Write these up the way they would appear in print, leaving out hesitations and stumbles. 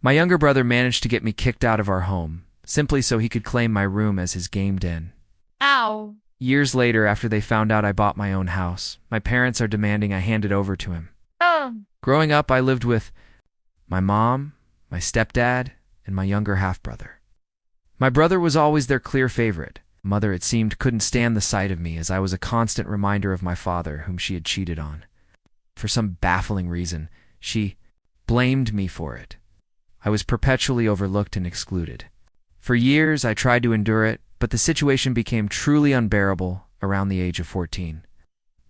My younger brother managed to get me kicked out of our home, simply so he could claim my room as his game den. Ow. Years later, after they found out I bought my own house, my parents are demanding I hand it over to him. Growing up, I lived with my mom, my stepdad, and my younger half-brother. My brother was always their clear favorite. Mother, it seemed, couldn't stand the sight of me, as I was a constant reminder of my father, whom she had cheated on. For some baffling reason, she blamed me for it. I was perpetually overlooked and excluded. For years, I tried to endure it, but the situation became truly unbearable around the age of 14.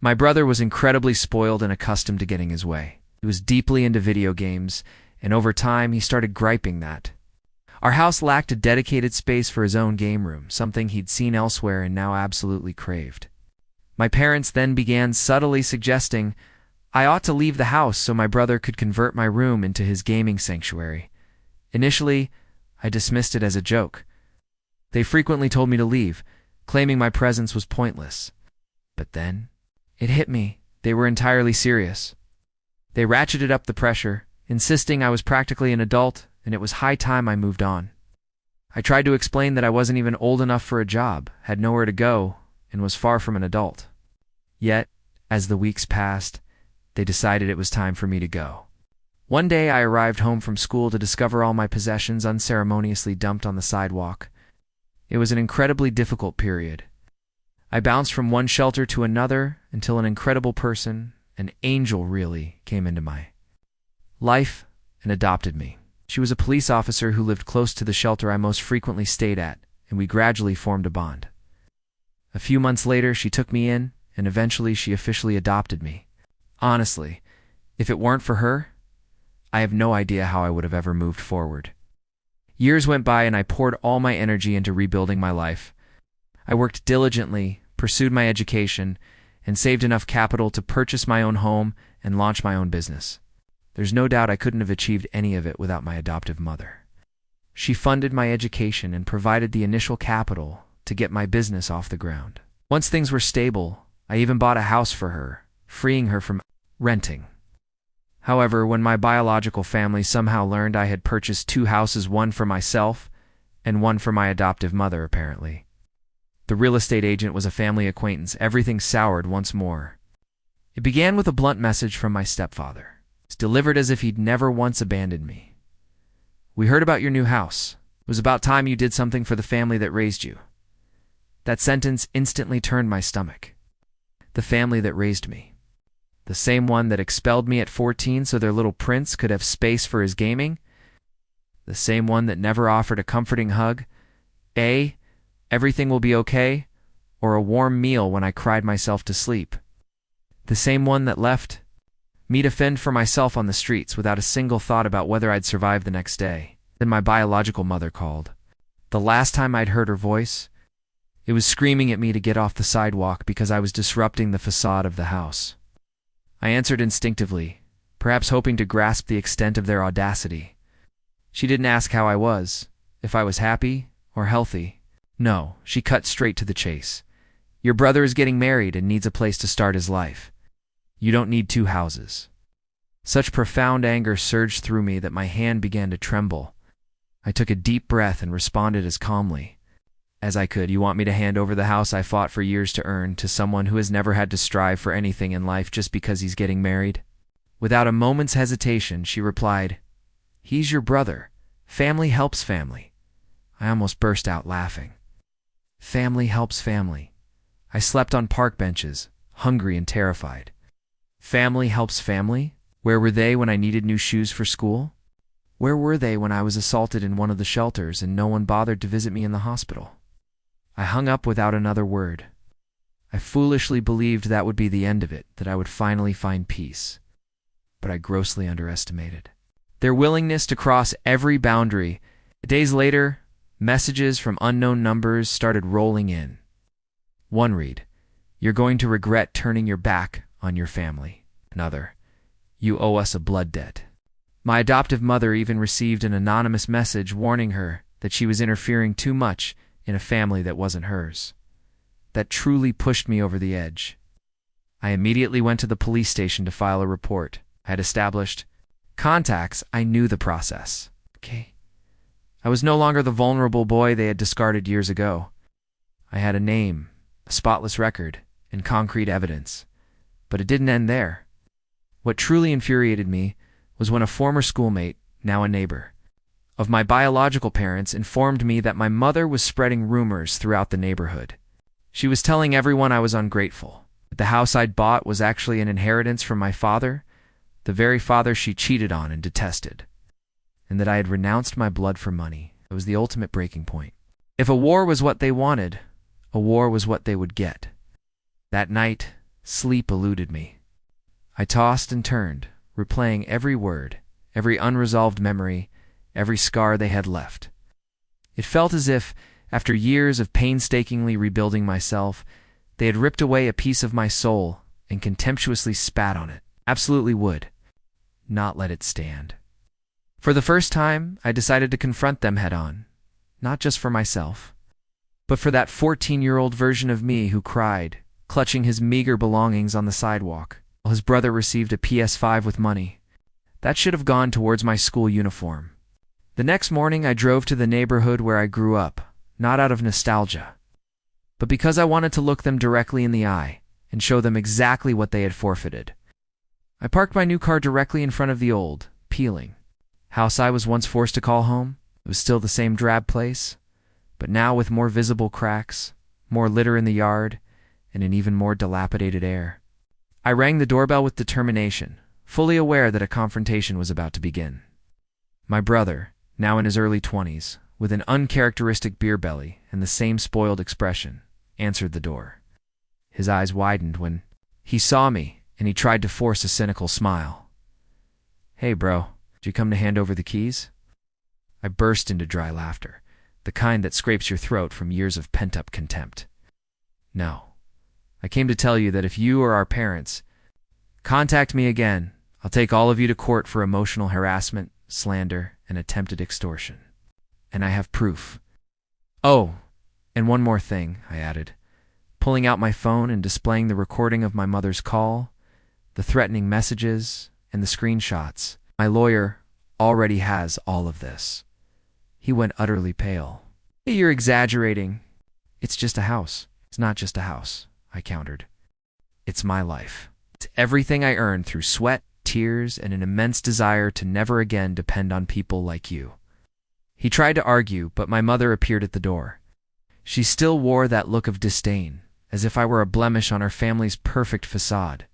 My brother was incredibly spoiled and accustomed to getting his way. He was deeply into video games, and over time, he started griping that our house lacked a dedicated space for his own game room, something he'd seen elsewhere and now absolutely craved. My parents then began subtly suggesting I ought to leave the house so my brother could convert my room into his gaming sanctuary. Initially, I dismissed it as a joke. They frequently told me to leave, claiming my presence was pointless. But then, it hit me. They were entirely serious. They ratcheted up the pressure, insisting I was practically an adult, and it was high time I moved on. I tried to explain that I wasn't even old enough for a job, had nowhere to go, and was far from an adult. Yet, as the weeks passed, they decided it was time for me to go. One day I arrived home from school to discover all my possessions unceremoniously dumped on the sidewalk. It was an incredibly difficult period. I bounced from one shelter to another until an incredible person, an angel really, came into my life and adopted me. She was a police officer who lived close to the shelter I most frequently stayed at, and we gradually formed a bond. A few months later, she took me in, and eventually she officially adopted me. Honestly, if it weren't for her, I have no idea how I would have ever moved forward. Years went by and I poured all my energy into rebuilding my life. I worked diligently, pursued my education, and saved enough capital to purchase my own home and launch my own business. There's no doubt I couldn't have achieved any of it without my adoptive mother. She funded my education and provided the initial capital to get my business off the ground. Once things were stable, I even bought a house for her, freeing her from renting. However, when my biological family somehow learned I had purchased 2 houses, one for myself and one for my adoptive mother, apparently. The real estate agent was a family acquaintance. Everything soured once more. It began with a blunt message from my stepfather. It's delivered as if he'd never once abandoned me. We heard about your new house. It was about time you did something for the family that raised you. That sentence instantly turned my stomach. The family that raised me. The same one that expelled me at 14 so their little prince could have space for his gaming? The same one that never offered a comforting hug, everything will be okay, or a warm meal when I cried myself to sleep? The same one that left me to fend for myself on the streets without a single thought about whether I'd survive the next day? Then my biological mother called. The last time I'd heard her voice, it was screaming at me to get off the sidewalk because I was disrupting the facade of the house. I answered instinctively, perhaps hoping to grasp the extent of their audacity. She didn't ask how I was, if I was happy or healthy. No, she cut straight to the chase. Your brother is getting married and needs a place to start his life. You don't need 2 houses. Such profound anger surged through me that my hand began to tremble. I took a deep breath and responded as calmly as I could. You want me to hand over the house I fought for years to earn to someone who has never had to strive for anything in life just because he's getting married? Without a moment's hesitation, she replied, He's your brother. Family helps family. I almost burst out laughing. Family helps family. I slept on park benches, hungry and terrified. Family helps family? Where were they when I needed new shoes for school? Where were they when I was assaulted in one of the shelters and no one bothered to visit me in the hospital? I hung up without another word. I foolishly believed that would be the end of it, that I would finally find peace. But I grossly underestimated their willingness to cross every boundary. Days later, messages from unknown numbers started rolling in. One read, You're going to regret turning your back on your family. Another, You owe us a blood debt. My adoptive mother even received an anonymous message warning her that she was interfering too much in a family that wasn't hers. That truly pushed me over the edge. I immediately went to the police station to file a report. I had established contacts. I knew the process. Okay. I was no longer the vulnerable boy they had discarded years ago. I had a name, a spotless record, and concrete evidence. But it didn't end there. What truly infuriated me was when a former schoolmate, now a neighbor, of my biological parents informed me that my mother was spreading rumors throughout the neighborhood. She was telling everyone I was ungrateful, that the house I'd bought was actually an inheritance from my father, the very father she cheated on and detested, and that I had renounced my blood for money. It was the ultimate breaking point. If a war was what they wanted, a war was what they would get. That night, sleep eluded me. I tossed and turned, replaying every word, every unresolved memory, every scar they had left. It felt as if, after years of painstakingly rebuilding myself, they had ripped away a piece of my soul and contemptuously spat on it. Absolutely would not let it stand. For the first time, I decided to confront them head-on, not just for myself, but for that 14-year-old version of me who cried, clutching his meager belongings on the sidewalk, while his brother received a PS5 with money. That should have gone towards my school uniform. The next morning, I drove to the neighborhood where I grew up, not out of nostalgia, but because I wanted to look them directly in the eye and show them exactly what they had forfeited. I parked my new car directly in front of the old, peeling house I was once forced to call home. It was still the same drab place, but now with more visible cracks, more litter in the yard, and an even more dilapidated air. I rang the doorbell with determination, fully aware that a confrontation was about to begin. My brother, now in his early 20s, with an uncharacteristic beer belly and the same spoiled expression, answered the door. His eyes widened when he saw me, and he tried to force a cynical smile. "Hey, bro, did you come to hand over the keys?" I burst into dry laughter, the kind that scrapes your throat from years of pent-up contempt. "No. I came to tell you that if you or our parents contact me again, I'll take all of you to court for emotional harassment, slander, and attempted extortion. And I have proof. Oh, and one more thing," I added, pulling out my phone and displaying the recording of my mother's call, the threatening messages, and the screenshots. "My lawyer already has all of this." He went utterly pale. "Hey, you're exaggerating. It's just a house." "It's not just a house," I countered. "It's my life. It's everything I earned through sweat, tears, and an immense desire to never again depend on people like you." He tried to argue, but my mother appeared at the door. She still wore that look of disdain, as if I were a blemish on her family's perfect facade.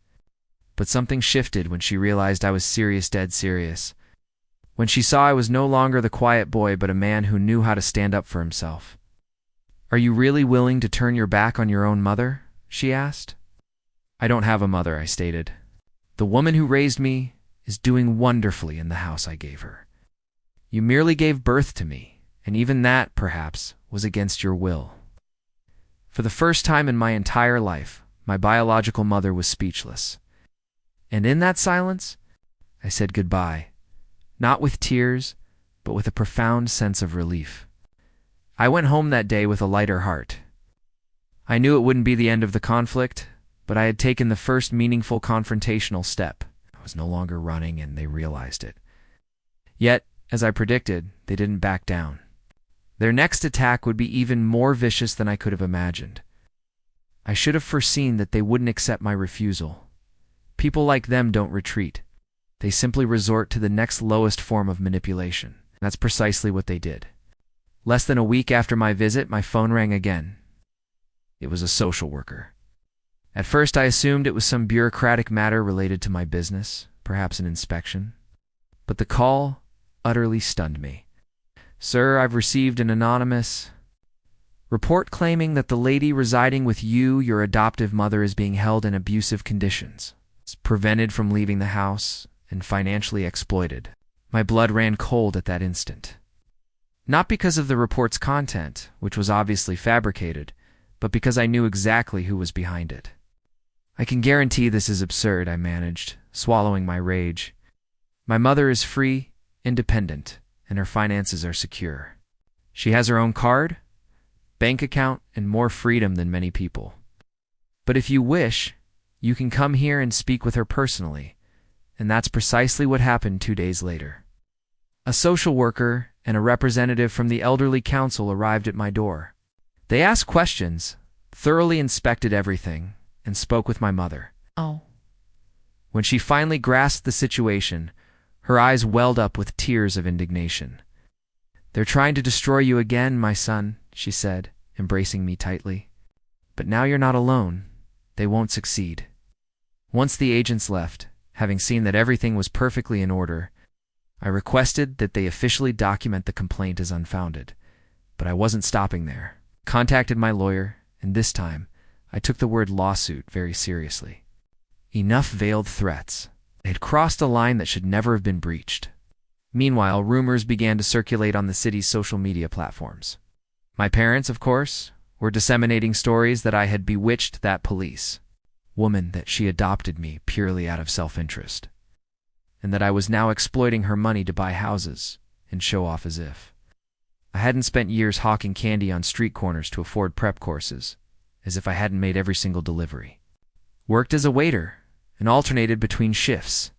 But something shifted when she realized I was serious, dead serious. When she saw I was no longer the quiet boy, but a man who knew how to stand up for himself. "Are you really willing to turn your back on your own mother?" she asked. "I don't have a mother," I stated. "The woman who raised me is doing wonderfully in the house I gave her. You merely gave birth to me, and even that, perhaps, was against your will." For the first time in my entire life, my biological mother was speechless. And in that silence, I said goodbye, not with tears, but with a profound sense of relief. I went home that day with a lighter heart. I knew it wouldn't be the end of the conflict, but I had taken the first meaningful confrontational step. I was no longer running, and they realized it. Yet, as I predicted, they didn't back down. Their next attack would be even more vicious than I could have imagined. I should have foreseen that they wouldn't accept my refusal. People like them don't retreat. They simply resort to the next lowest form of manipulation. That's precisely what they did. Less than a week after my visit, my phone rang again. It was a social worker. At first, I assumed it was some bureaucratic matter related to my business, perhaps an inspection. But the call utterly stunned me. "Sir, I've received an anonymous report claiming that the lady residing with you, your adoptive mother, is being held in abusive conditions. It's prevented from leaving the house and financially exploited." My blood ran cold at that instant. Not because of the report's content, which was obviously fabricated, but because I knew exactly who was behind it. "I can guarantee this is absurd," I managed, swallowing my rage. "My mother is free, independent, and her finances are secure. She has her own card, bank account, and more freedom than many people. But if you wish, you can come here and speak with her personally," and that's precisely what happened 2 days later. A social worker and a representative from the elderly council arrived at my door. They asked questions, thoroughly inspected everything, and spoke with my mother. Oh. When she finally grasped the situation, her eyes welled up with tears of indignation. "They're trying to destroy you again, my son," she said, embracing me tightly. "But now you're not alone. They won't succeed." Once the agents left, having seen that everything was perfectly in order, I requested that they officially document the complaint as unfounded. But I wasn't stopping there. Contacted my lawyer, and this time, I took the word lawsuit very seriously. Enough veiled threats. They had crossed a line that should never have been breached. Meanwhile, rumors began to circulate on the city's social media platforms. My parents, of course, were disseminating stories that I had bewitched that police woman, that she adopted me purely out of self-interest, and that I was now exploiting her money to buy houses and show off as if I hadn't spent years hawking candy on street corners to afford prep courses, as if I hadn't made every single delivery. Worked as a waiter and alternated between shifts,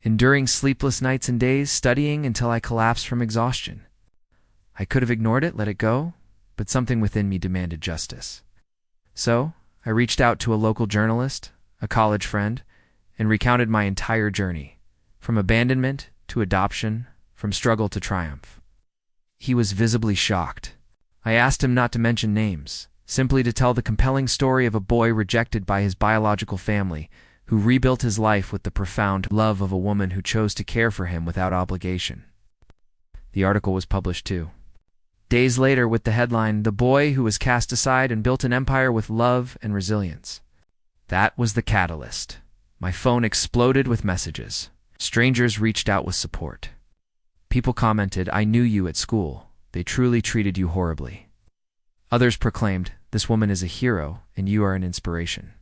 enduring sleepless nights and days, studying until I collapsed from exhaustion. I could have ignored it, let it go, but something within me demanded justice. So I reached out to a local journalist, a college friend, and recounted my entire journey, from abandonment to adoption, from struggle to triumph. He was visibly shocked. I asked him not to mention names, simply to tell the compelling story of a boy rejected by his biological family, who rebuilt his life with the profound love of a woman who chose to care for him without obligation. The article was published too. Days later, with the headline, "The Boy Who Was Cast Aside and Built an Empire with Love and Resilience." That was the catalyst. My phone exploded with messages. Strangers reached out with support. People commented, "I knew you at school. They truly treated you horribly." Others proclaimed, "This woman is a hero, and you are an inspiration."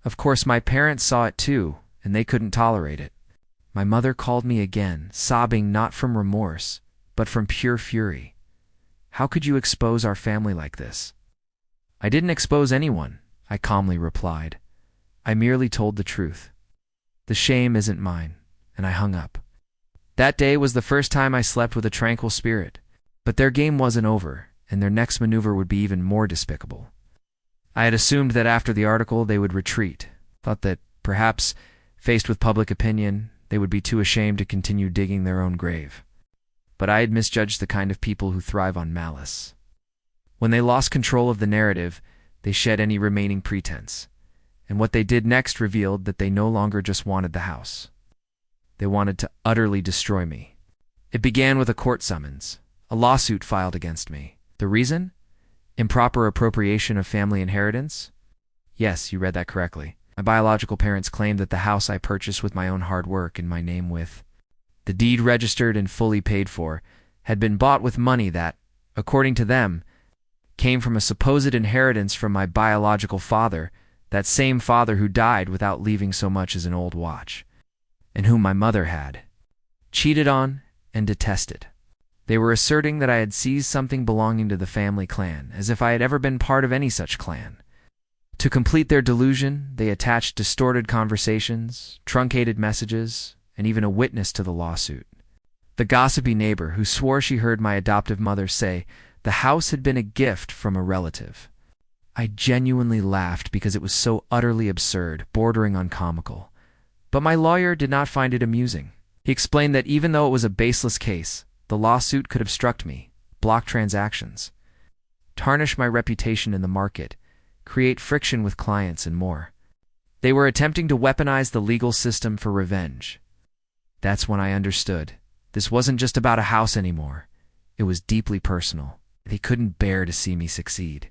Of course, my parents saw it too, and they couldn't tolerate it. My mother called me again, sobbing not from remorse, but from pure fury. "How could you expose our family like this?" "I didn't expose anyone," I calmly replied. "I merely told the truth. The shame isn't mine," and I hung up. That day was the first time I slept with a tranquil spirit. But their game wasn't over, and their next maneuver would be even more despicable. I had assumed that after the article they would retreat, thought that, perhaps, faced with public opinion, they would be too ashamed to continue digging their own grave. But I had misjudged the kind of people who thrive on malice. When they lost control of the narrative, they shed any remaining pretense, and what they did next revealed that they no longer just wanted the house. They wanted to utterly destroy me. It began with a court summons, a lawsuit filed against me. The reason? Improper appropriation of family inheritance? Yes, you read that correctly. My biological parents claimed that the house I purchased with my own hard work and my name with the deed registered and fully paid for, had been bought with money that, according to them, came from a supposed inheritance from my biological father, that same father who died without leaving so much as an old watch, and whom my mother had cheated on and detested. They were asserting that I had seized something belonging to the family clan, as if I had ever been part of any such clan. To complete their delusion, they attached distorted conversations, truncated messages, and even a witness to the lawsuit. The gossipy neighbor who swore she heard my adoptive mother say the house had been a gift from a relative. I genuinely laughed because it was so utterly absurd, bordering on comical. But my lawyer did not find it amusing. He explained that even though it was a baseless case, the lawsuit could obstruct me, block transactions, tarnish my reputation in the market, create friction with clients, and more. They were attempting to weaponize the legal system for revenge. That's when I understood. This wasn't just about a house anymore. It was deeply personal. They couldn't bear to see me succeed.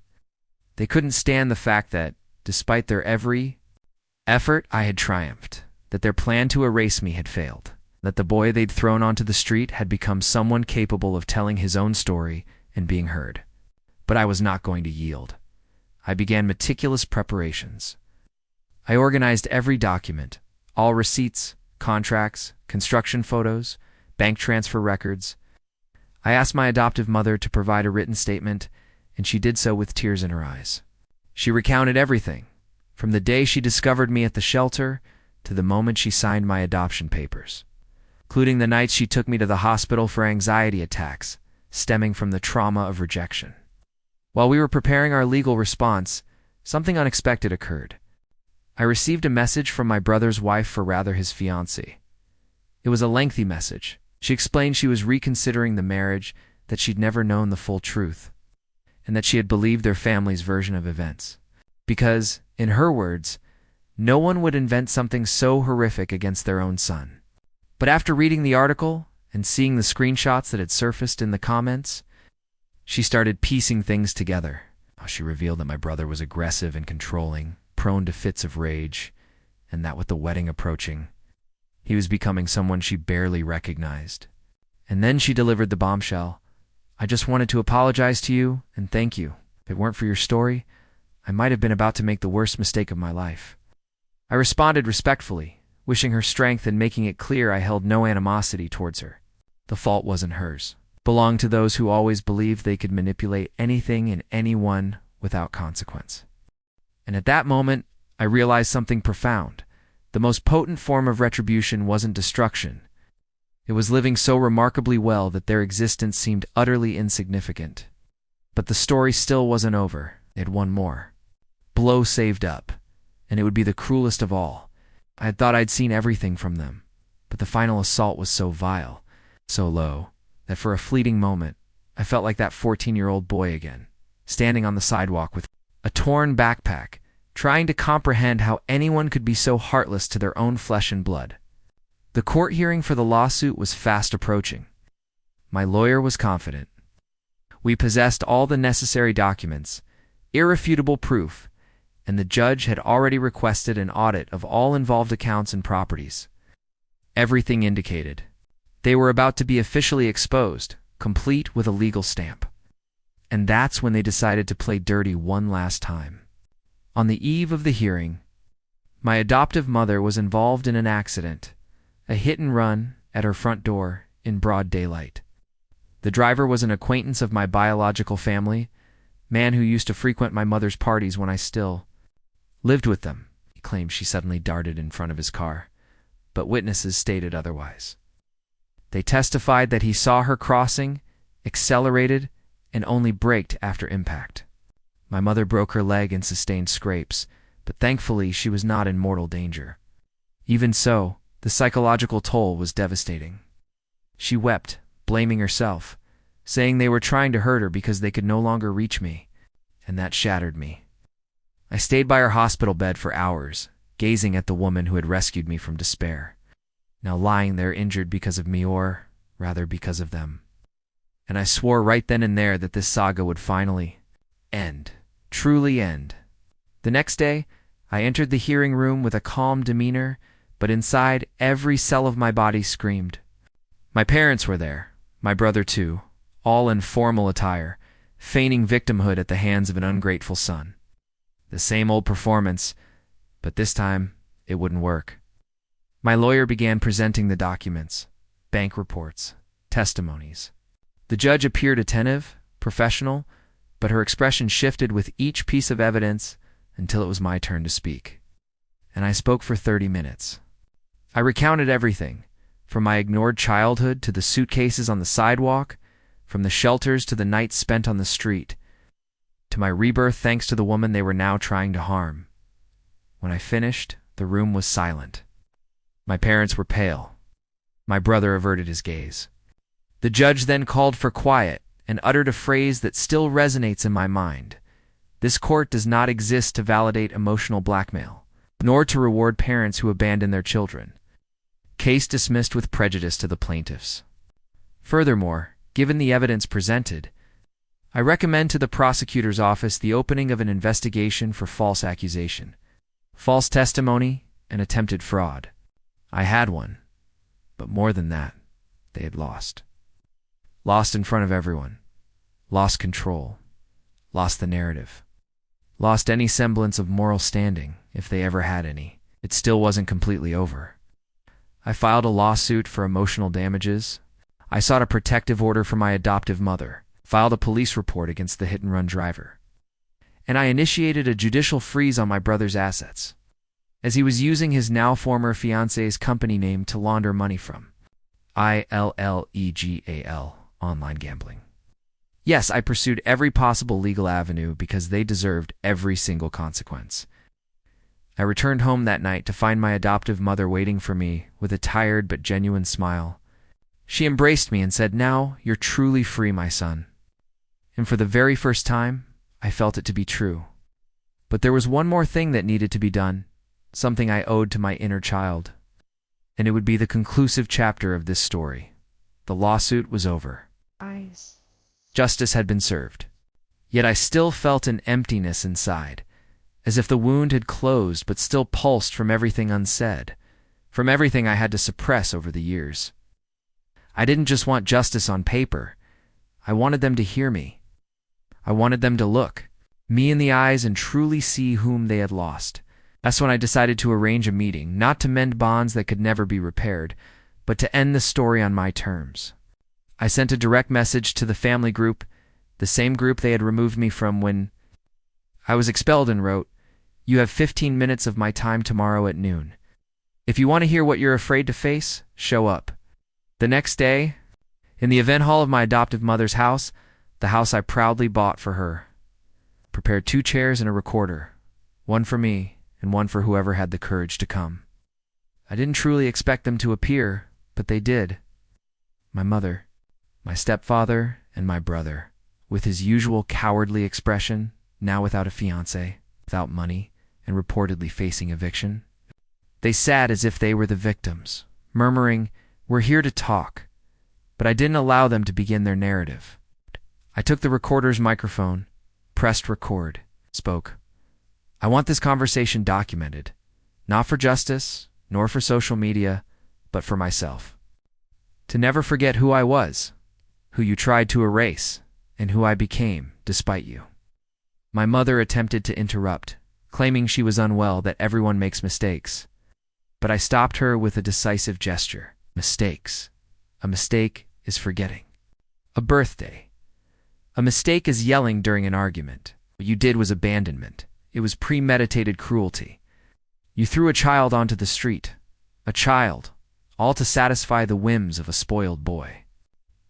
They couldn't stand the fact that, despite their every effort, I had triumphed, that their plan to erase me had failed, that the boy they'd thrown onto the street had become someone capable of telling his own story and being heard. But I was not going to yield. I began meticulous preparations. I organized every document, all receipts, contracts, construction photos, bank transfer records. I asked my adoptive mother to provide a written statement, and she did so with tears in her eyes. She recounted everything, from the day she discovered me at the shelter to the moment she signed my adoption papers. including the nights she took me to the hospital for anxiety attacks, stemming from the trauma of rejection. While we were preparing our legal response, something unexpected occurred. I received a message from my brother's wife, or rather his fiancée. It was a lengthy message. She explained she was reconsidering the marriage, that she'd never known the full truth, and that she had believed their family's version of events. Because, in her words, no one would invent something so horrific against their own son. But after reading the article and seeing the screenshots that had surfaced in the comments, she started piecing things together. She revealed that my brother was aggressive and controlling, prone to fits of rage, and that with the wedding approaching, he was becoming someone she barely recognized. And then she delivered the bombshell. "I just wanted to apologize to you and thank you. If it weren't for your story, I might have been about to make the worst mistake of my life." I responded respectfully, wishing her strength and making it clear I held no animosity towards her. The fault wasn't hers. It belonged to those who always believed they could manipulate anything and anyone without consequence. And at that moment, I realized something profound. The most potent form of retribution wasn't destruction. It was living so remarkably well that their existence seemed utterly insignificant. But the story still wasn't over. It had one more. Blow saved up, and it would be the cruelest of all. I had thought I'd seen everything from them, but the final assault was so vile, so low, that for a fleeting moment, I felt like that 14-year-old boy again, standing on the sidewalk with a torn backpack, trying to comprehend how anyone could be so heartless to their own flesh and blood. The court hearing for the lawsuit was fast approaching. My lawyer was confident. We possessed all the necessary documents, irrefutable proof, and the judge had already requested an audit of all involved accounts and properties. Everything indicated they were about to be officially exposed, complete with a legal stamp. And that's when they decided to play dirty one last time. On the eve of the hearing, my adoptive mother was involved in an accident, a hit and run at her front door in broad daylight. The driver was an acquaintance of my biological family, man who used to frequent my mother's parties when I still lived with them. He claimed she suddenly darted in front of his car, but witnesses stated otherwise. They testified that he saw her crossing, accelerated, and only braked after impact. My mother broke her leg and sustained scrapes, but thankfully she was not in mortal danger. Even so, the psychological toll was devastating. She wept, blaming herself, saying they were trying to hurt her because they could no longer reach me, and that shattered me. I stayed by her hospital bed for hours, gazing at the woman who had rescued me from despair, now lying there injured because of me, or rather because of them. And I swore right then and there that this saga would finally end, truly end. The next day, I entered the hearing room with a calm demeanor, but inside, every cell of my body screamed. My parents were there, my brother too, all in formal attire, feigning victimhood at the hands of an ungrateful son. The same old performance, but this time it wouldn't work. My lawyer began presenting the documents, bank reports, testimonies. The judge appeared attentive, professional, but her expression shifted with each piece of evidence until it was my turn to speak. And I spoke for 30 minutes. I recounted everything, from my ignored childhood to the suitcases on the sidewalk, from the shelters to the nights spent on the street, to my rebirth thanks to the woman they were now trying to harm. When I finished, the room was silent. My parents were pale. My brother averted his gaze. The judge then called for quiet and uttered a phrase that still resonates in my mind. This court does not exist to validate emotional blackmail, nor to reward parents who abandon their children. Case dismissed with prejudice to the plaintiffs. Furthermore, given the evidence presented, I recommend to the prosecutor's office the opening of an investigation for false accusation, false testimony, and attempted fraud. I had one, but more than that, they had lost. Lost in front of everyone. Lost control. Lost the narrative. Lost any semblance of moral standing, if they ever had any. It still wasn't completely over. I filed a lawsuit for emotional damages. I sought a protective order for my adoptive mother, filed a police report against the hit-and-run driver. And I initiated a judicial freeze on my brother's assets, as he was using his now former fiancé's company name to launder money from. illegal, online gambling. Yes, I pursued every possible legal avenue because they deserved every single consequence. I returned home that night to find my adoptive mother waiting for me with a tired but genuine smile. She embraced me and said, "Now you're truly free, my son." And for the very first time, I felt it to be true. But there was one more thing that needed to be done, something I owed to my inner child. And it would be the conclusive chapter of this story. The lawsuit was over. Justice had been served. Yet I still felt an emptiness inside, as if the wound had closed but still pulsed from everything unsaid, from everything I had to suppress over the years. I didn't just want justice on paper. I wanted them to hear me. I wanted them to look me in the eyes and truly see whom they had lost. That's when I decided to arrange a meeting, not to mend bonds that could never be repaired, but to end the story on my terms. I sent a direct message to the family group, the same group they had removed me from when I was expelled, and wrote, "You have 15 minutes of my time tomorrow at noon. If you want to hear what you're afraid to face, show up." The next day, in the event hall of my adoptive mother's house, the house I proudly bought for her, prepared 2 chairs and a recorder, one for me and one for whoever had the courage to come. I didn't truly expect them to appear, but they did. My mother, my stepfather, and my brother, with his usual cowardly expression, now without a fiancé, without money, and reportedly facing eviction. They sat as if they were the victims, murmuring, "We're here to talk," but I didn't allow them to begin their narrative. I took the recorder's microphone, pressed record, spoke. "I want this conversation documented, not for justice, nor for social media, but for myself. To never forget who I was, who you tried to erase, and who I became despite you." My mother attempted to interrupt, claiming she was unwell, that everyone makes mistakes. But I stopped her with a decisive gesture. Mistakes. A mistake is forgetting. A birthday. A mistake is yelling during an argument. What you did was abandonment. It was premeditated cruelty. You threw a child onto the street. A child, all to satisfy the whims of a spoiled boy.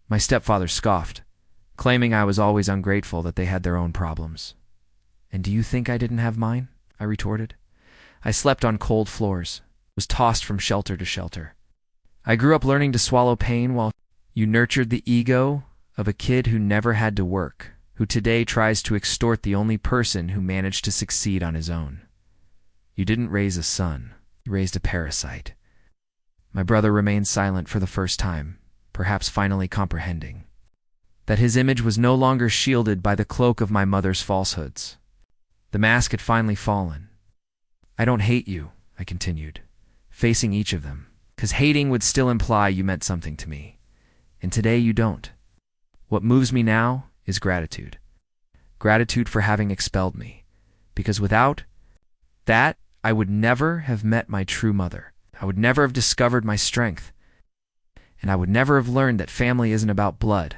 My stepfather scoffed, claiming I was always ungrateful, that they had their own problems. "And do you think I didn't have mine?" I retorted. "I slept on cold floors, was tossed from shelter to shelter. I grew up learning to swallow pain while you nurtured the ego of a kid who never had to work, who today tries to extort the only person who managed to succeed on his own. You didn't raise a son, you raised a parasite." My brother remained silent for the first time, perhaps finally comprehending that his image was no longer shielded by the cloak of my mother's falsehoods. The mask had finally fallen. "I don't hate you," I continued, facing each of them, because hating would still imply you meant something to me. And today you don't. What moves me now is gratitude. Gratitude for having expelled me, because without that, I would never have met my true mother. I would never have discovered my strength. And I would never have learned that family isn't about blood.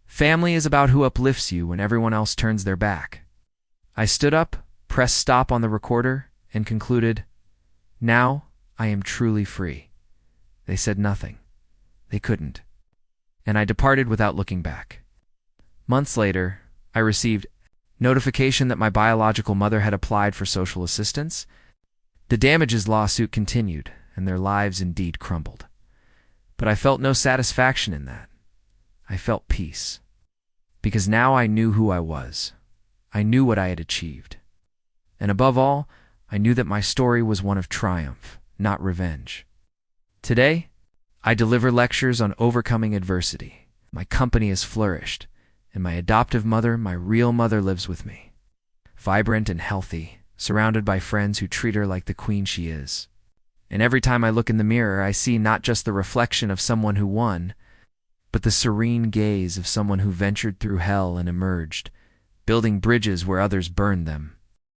Family is about who uplifts you when everyone else turns their back. I stood up, pressed stop on the recorder, and concluded, "Now I am truly free." They said nothing. They couldn't. And I departed without looking back. Months later, I received notification that my biological mother had applied for social assistance. The damages lawsuit continued, and their lives indeed crumbled. But I felt no satisfaction in that. I felt peace. Because now I knew who I was. I knew what I had achieved. And above all, I knew that my story was one of triumph, not revenge. Today, I deliver lectures on overcoming adversity. My company has flourished, and my adoptive mother, my real mother, lives with me. Vibrant and healthy, surrounded by friends who treat her like the queen she is. And every time I look in the mirror, I see not just the reflection of someone who won, but the serene gaze of someone who ventured through hell and emerged, building bridges where others burned them.